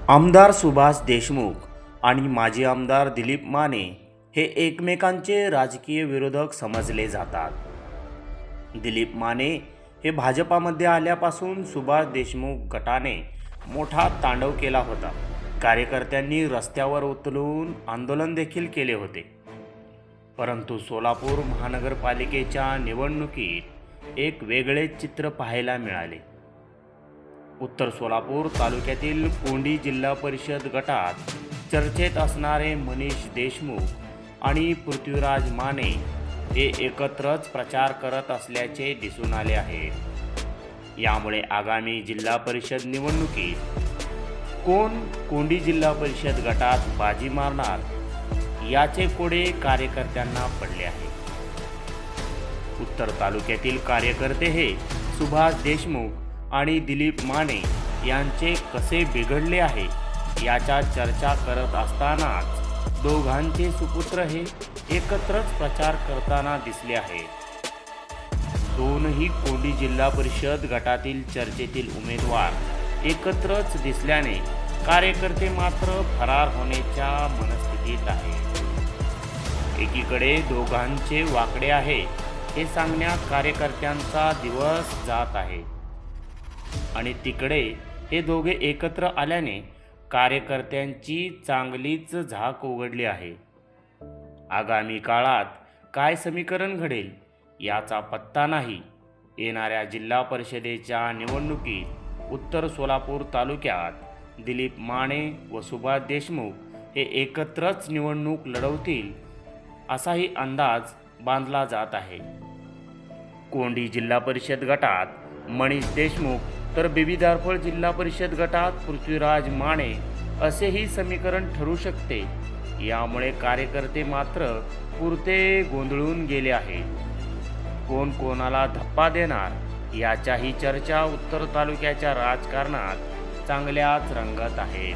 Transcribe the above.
आमदार सुभाष देशमुख आणि माजी आमदार दिलीप माने हे एकमेकांचे राजकीय विरोधक समजले जातात. दिलीप माने हे भाजपामध्ये आल्यापासून सुभाष देशमुख गटाने मोठा तांडव केला होता. कार्यकर्त्यांनी रस्त्यावर उतरून आंदोलन देखील केले होते. परंतु सोलापूर महानगरपालिकेच्या निवडणुकीत एक वेगळेच चित्र पाहायला मिळाले. उत्तर सोलापूर तालुक्यातील कोंडी जिल्हा परिषद गटात चर्चेत असणारे मनीष देशमुख आणि पृथ्वीराज माने हे एकत्रच प्रचार करत असल्याचे दिसून आले आहे. यामुळे आगामी जिल्हा परिषद निवडणुकीत कोण कोंडी जिल्हा परिषद गटात बाजी मारणार याचे कोडे कार्यकर्त्यांना पडले आहे. उत्तर तालुक्यातील कार्यकर्ते हे सुभाष देशमुख आणि दिलीप माने यांचे कसे बिघडले आहे याच्या चर्चा करत असतानाच दोघांचे सुपुत्र हे एकत्रच प्रचार करताना दिसले आहेत. दोनही कोंडी जिल्हा परिषद गटातील चर्चेतील उमेदवार एकत्रच दिसल्याने कार्यकर्ते मात्र फरार होण्याच्या मनस्थितीत आहेत. एकीकडे दोघांचे वाकडे आहे हे सांगण्यात कार्यकर्त्यांचा दिवस जात आहे आणि तिकडे हे दोघे एकत्र आल्याने कार्यकर्त्यांची चांगलीच झाक उघडली आहे. आगामी काळात काय समीकरण घडेल याचा पत्ता नाही. येणाऱ्या जिल्हा परिषदेच्या निवडणुकीत उत्तर सोलापूर तालुक्यात दिलीप माने व सुभाष देशमुख हे एकत्रच निवडणूक लढवतील असाही अंदाज बांधला जात आहे. कोंडी जिल्हा परिषद गटात मनीष देशमुख तर बेबीदारफळ जिल्हा परिषद गटात पृथ्वीराज माने असेही समीकरण ठरू शकते. यामुळे कार्यकर्ते मात्र पुरते गोंधळून गेले आहेत. कोण कोणाला धप्पा देणार याच्याही चर्चा उत्तर तालुक्याच्या राजकारणात चांगल्याच रंगत आहेत.